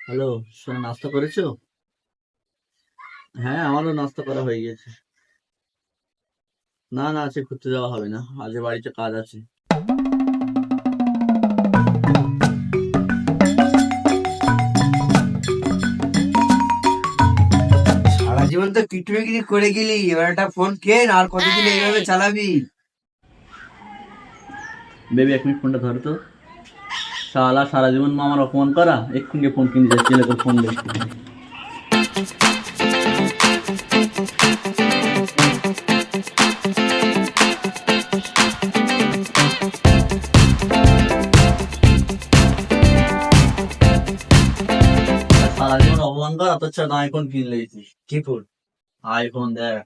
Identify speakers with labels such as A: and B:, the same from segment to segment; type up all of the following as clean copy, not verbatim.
A: Hello, শোনো, নাস্তা করেছো? হ্যাঁ, আমারও নাস্তা করা হয়ে গেছে। না না, আজকে ঘুরতে যাওয়া হবে না, আজ বাড়িতে কাজ আছে।
B: সারা জীবন তো কিটুমিকিরি করে গেলি, এবার একটা ফোন কেন, আর কতদিন এইভাবে চালাবি?
A: বেবি, 1 মিনিট ফোনটা ধরো তো। শালা, সারা জীবন মা আমার অপমান করা, এক্ষুনি ফোন কিনে যাচ্ছি, এরকম ফোন দেখতে। সারা জীবন অপমান করা, তোর ছাড়া আইফোন কিনে লেগেছি।
B: কি ফোন?
A: আইফোন দেখ।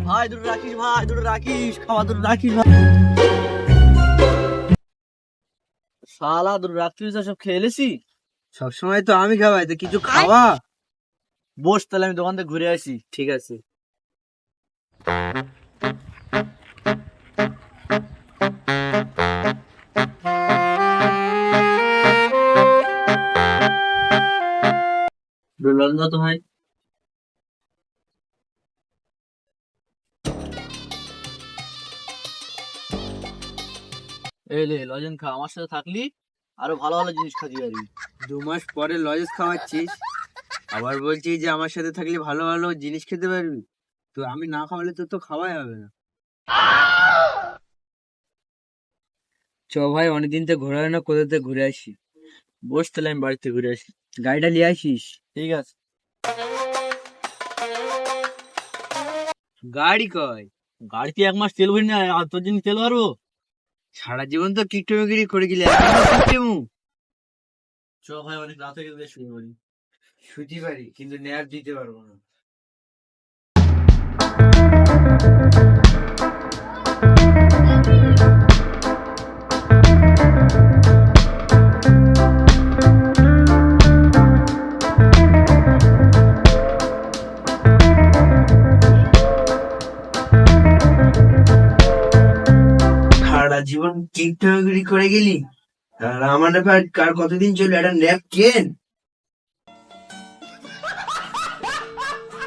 A: ভাই দুটো রাখিস, ভাই দুটো রাখিস, খাওয়া দুটো রাখিস ভাই। শালা, দুটো রাত্রি সব খেয়ে এলেছি।
B: সবসময় তো আমি খাওয়াই, তো কিছু খাওয়া।
A: বস, তাহলে আমি দোকান থেকে ঘুরে আসি।
B: ঠিক আছে।
A: লজেন্স তো ভাই। এই লে লজেন্স খা, আমার সাথে থাকলি আরো ভালো ভালো জিনিস খাতে পারবি।
B: 2 মাস পরে লজেন্স খাওয়াচ্ছিস, আবার বলছিস যে আমার সাথে থাকলে ভালো ভালো জিনিস খেতে পারবি। তো আমি না খাওয়ালে তো খাওয়াই হবে না। চ ভাই, অনেকদিন তো ঘোরা হয় না, কোথাতে ঘুরে আসি।
A: বস, তাহলে আমি বাড়িতে ঘুরে আসি।
B: গাড়িটা নিয়ে আসিস।
A: ঠিক আছে।
B: গাড়ি কয়?
A: গাড়িতে 1 মাস তেল ভরি না, আর তোর জন্য তেল ভরবো?
B: সারা জীবন তো কিটুমিকিরি করে গেলি, এখন কিটুমু।
A: চ ভাই, অনেক রাত হয়ে গেছে, শুয়ে পড়ি।
B: শুতে পারি, কিন্তু ন্যাপ দিতে পারবো না। সারা জীবন টিকটকি করে গেলি, আর আমার ব্যাপার কার কতদিন চলবে, একটা ন্যাপ কেন।